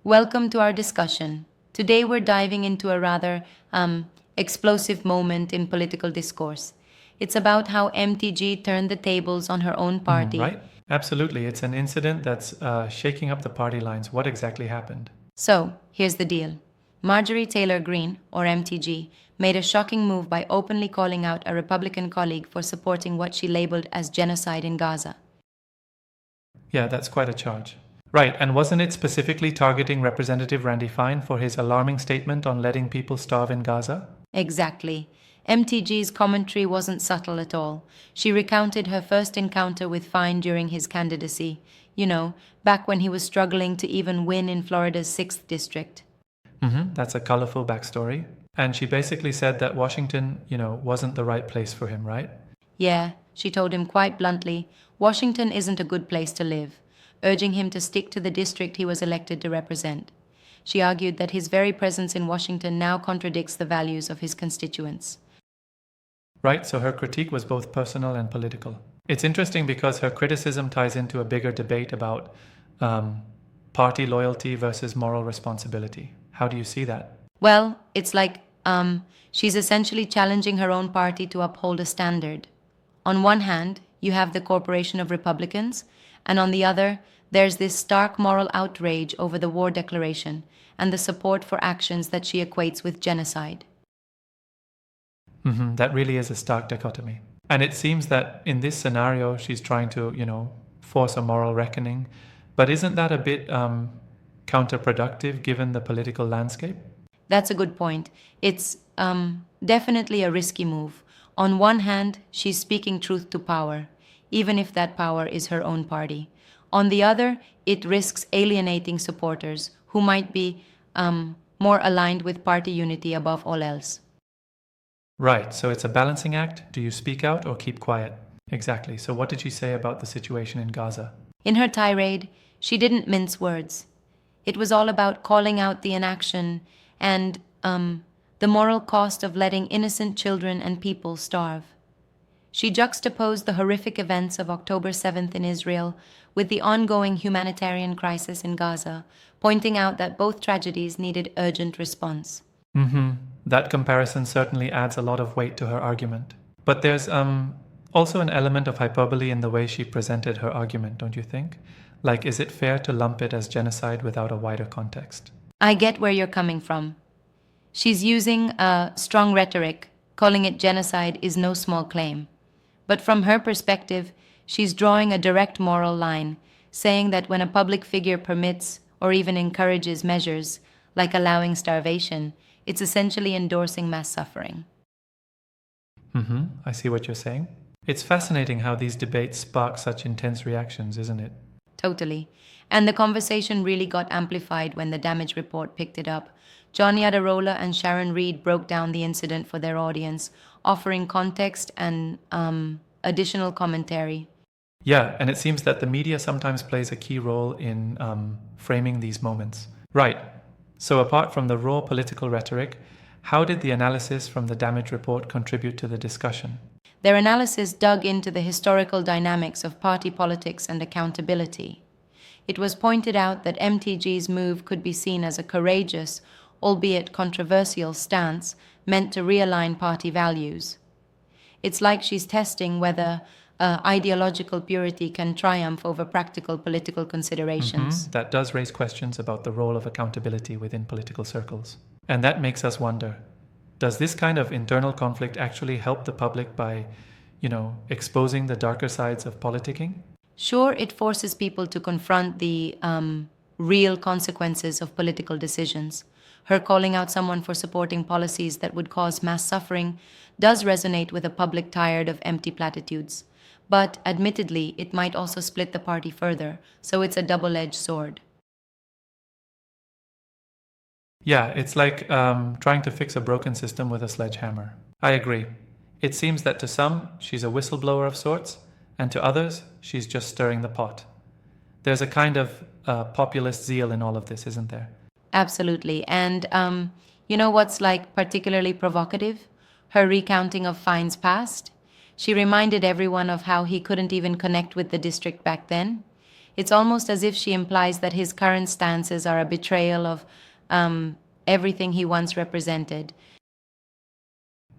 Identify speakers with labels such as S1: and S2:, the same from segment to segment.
S1: Welcome to our discussion. Today we're diving into a rather explosive moment in political discourse. It's about how MTG turned the tables on her own party.
S2: Right? Absolutely. It's an incident that's shaking up the party lines. What exactly happened?
S1: So, here's the deal. Marjorie Taylor Greene, or MTG, made a shocking move by openly calling out a Republican colleague for supporting what she labeled as genocide in Gaza.
S2: Yeah, that's quite a charge. Right, and wasn't it specifically targeting Representative Randy Fine for his alarming statement on letting people starve in Gaza?
S1: Exactly. MTG's commentary wasn't subtle at all. She recounted her first encounter with Fine during his candidacy, back when he was struggling to even win in Florida's 6th district.
S2: That's a colorful backstory. And she basically said that Washington, wasn't the right place for him, right?
S1: Yeah, she told him quite bluntly, Washington isn't a good place to live, urging him to stick to the district he was elected to represent. She argued that his very presence in Washington now contradicts the values of his constituents.
S2: Right, so her critique was both personal and political. It's interesting because her criticism ties into a bigger debate about party loyalty versus moral responsibility. How do you see that?
S1: Well, it's like she's essentially challenging her own party to uphold a standard. On one hand, you have the Corporation of Republicans, and on the other, there's this stark moral outrage over the war declaration and the support for actions that she equates with genocide.
S2: That really is a stark dichotomy. And it seems that in this scenario, she's trying to, force a moral reckoning. But isn't that a bit counterproductive given the political landscape?
S1: That's a good point. It's definitely a risky move. On one hand, she's speaking truth to power, even if that power is her own party. On the other, it risks alienating supporters who might be more aligned with party unity above all else.
S2: Right, so it's a balancing act. Do you speak out or keep quiet? Exactly. So what did she say about the situation in Gaza?
S1: In her tirade, she didn't mince words. It was all about calling out the inaction and the moral cost of letting innocent children and people starve. She juxtaposed the horrific events of October 7th in Israel with the ongoing humanitarian crisis in Gaza, pointing out that both tragedies needed urgent response.
S2: That comparison certainly adds a lot of weight to her argument. But there's also an element of hyperbole in the way she presented her argument, don't you think? Like, is it fair to lump it as genocide without a wider context?
S1: I get where you're coming from. She's using a strong rhetoric, calling it genocide is no small claim. But from her perspective, she's drawing a direct moral line, saying that when a public figure permits or even encourages measures, like allowing starvation, it's essentially endorsing mass suffering.
S2: I see what you're saying. It's fascinating how these debates spark such intense reactions, isn't it?
S1: Totally. And the conversation really got amplified when the damage report picked it up. Johnny Adarola and Sharon Reed broke down the incident for their audience, offering context and additional commentary.
S2: Yeah, and it seems that the media sometimes plays a key role in framing these moments. Right. So apart from the raw political rhetoric, how did the analysis from the damage report contribute to the discussion?
S1: Their analysis dug into the historical dynamics of party politics and accountability. It was pointed out that MTG's move could be seen as a courageous, albeit controversial, stance meant to realign party values. It's like she's testing whether ideological purity can triumph over practical political considerations.
S2: That does raise questions about the role of accountability within political circles. And that makes us wonder, does this kind of internal conflict actually help the public by, exposing the darker sides of politicking?
S1: Sure, it forces people to confront the real consequences of political decisions. Her calling out someone for supporting policies that would cause mass suffering does resonate with a public tired of empty platitudes. But admittedly, it might also split the party further, so it's a double-edged sword.
S2: Yeah, it's like trying to fix a broken system with a sledgehammer. I agree. It seems that to some, she's a whistleblower of sorts, and to others, she's just stirring the pot. There's a kind of populist zeal in all of this, isn't there?
S1: Absolutely. And you know what's particularly provocative? Her recounting of Fine's past. She reminded everyone of how he couldn't even connect with the district back then. It's almost as if she implies that his current stances are a betrayal of everything he once represented.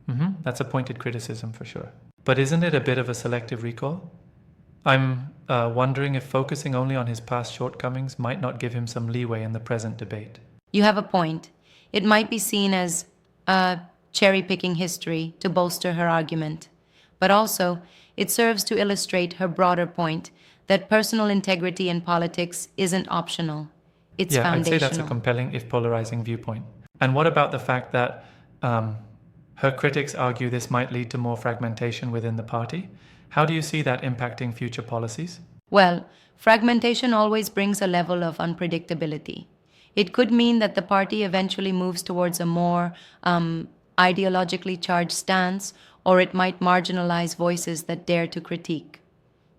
S2: That's a pointed criticism for sure. But isn't it a bit of a selective recall? I'm wondering if focusing only on his past shortcomings might not give him some leeway in the present debate.
S1: You have a point. It might be seen as cherry-picking history to bolster her argument. But also, it serves to illustrate her broader point that personal integrity in politics isn't optional. It's
S2: Yeah, I'd say
S1: foundational.
S2: that's a compelling, if polarizing, viewpoint. And what about the fact that her critics argue this might lead to more fragmentation within the party? How do you see that impacting future policies?
S1: Well, fragmentation always brings a level of unpredictability. It could mean that the party eventually moves towards a more ideologically charged stance, or it might marginalize voices that dare to critique.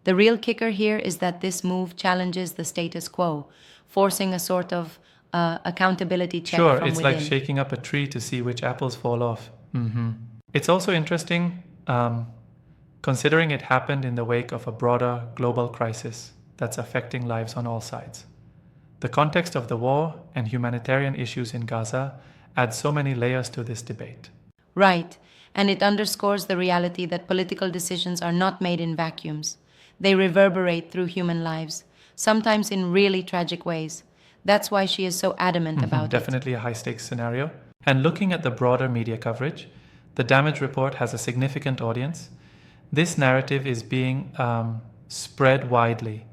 S1: The real kicker here is that this move challenges the status quo, forcing a sort of accountability check
S2: Sure,
S1: from
S2: it's
S1: within.
S2: like shaking up a tree to see which apples fall off. It's also interesting considering it happened in the wake of a broader global crisis that's affecting lives on all sides. The context of the war and humanitarian issues in Gaza add so many layers to this debate.
S1: Right, and it underscores the reality that political decisions are not made in vacuums. They reverberate through human lives, sometimes in really tragic ways. That's why she is so adamant about it.
S2: Definitely a high-stakes scenario. And looking at the broader media coverage, the damage report has a significant audience. This narrative is being spread widely.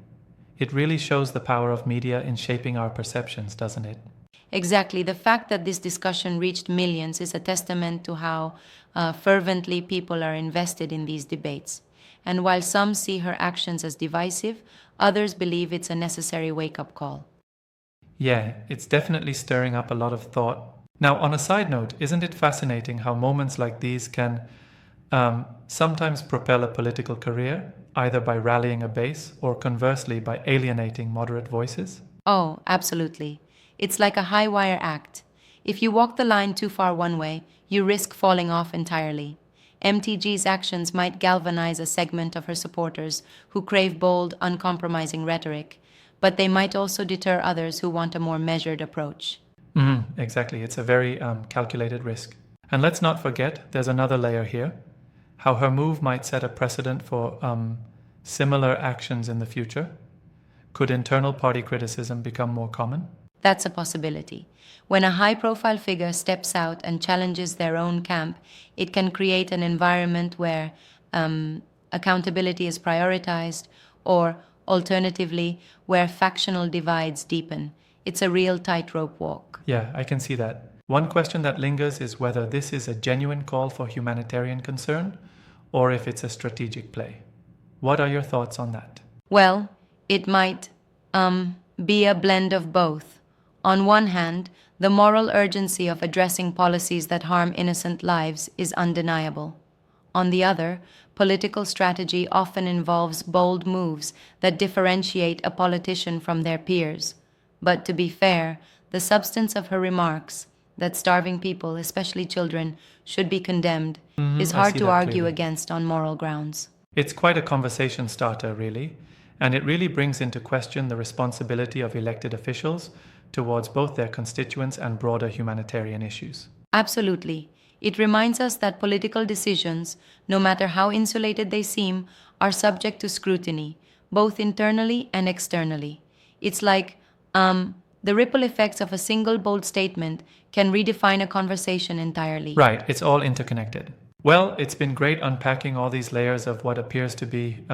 S2: It really shows the power of media in shaping our perceptions, doesn't it?
S1: Exactly. The fact that this discussion reached millions is a testament to how fervently people are invested in these debates. And while some see her actions as divisive, others believe it's a necessary wake-up call.
S2: Yeah, it's definitely stirring up a lot of thought. Now, on a side note, isn't it fascinating how moments like these can sometimes propel a political career, either by rallying a base or conversely by alienating moderate voices?
S1: Oh, absolutely. It's like a high wire act. If you walk the line too far one way, you risk falling off entirely. MTG's actions might galvanize a segment of her supporters who crave bold, uncompromising rhetoric, but they might also deter others who want a more measured approach.
S2: Exactly. It's a very calculated risk. And let's not forget, there's another layer here, how her move might set a precedent for similar actions in the future. Could internal party criticism become more common?
S1: That's a possibility. When a high-profile figure steps out and challenges their own camp, it can create an environment where accountability is prioritized, or alternatively, where factional divides deepen. It's a real tightrope walk.
S2: Yeah, I can see that. One question that lingers is whether this is a genuine call for humanitarian concern or if it's a strategic play. What are your thoughts on that?
S1: Well, it might be a blend of both. On one hand, the moral urgency of addressing policies that harm innocent lives is undeniable. On the other, political strategy often involves bold moves that differentiate a politician from their peers. But to be fair, the substance of her remarks, that starving people, especially children, should be condemned, is
S2: I
S1: hard
S2: see
S1: to
S2: that
S1: argue
S2: clearly.
S1: against on moral grounds.
S2: It's quite a conversation starter, really, and it really brings into question the responsibility of elected officials towards both their constituents and broader humanitarian issues.
S1: Absolutely. It reminds us that political decisions, no matter how insulated they seem, are subject to scrutiny, both internally and externally. It's like the ripple effects of a single bold statement can redefine a conversation entirely.
S2: Right, it's all interconnected. Well, it's been great unpacking all these layers of what appears to be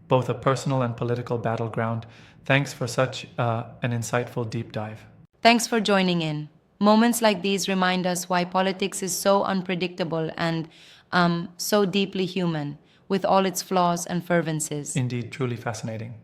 S2: both a personal and political battleground. Thanks for such an insightful deep dive.
S1: Thanks for joining in. Moments like these remind us why politics is so unpredictable and so deeply human, with all its flaws and fervencies.
S2: Indeed, truly fascinating.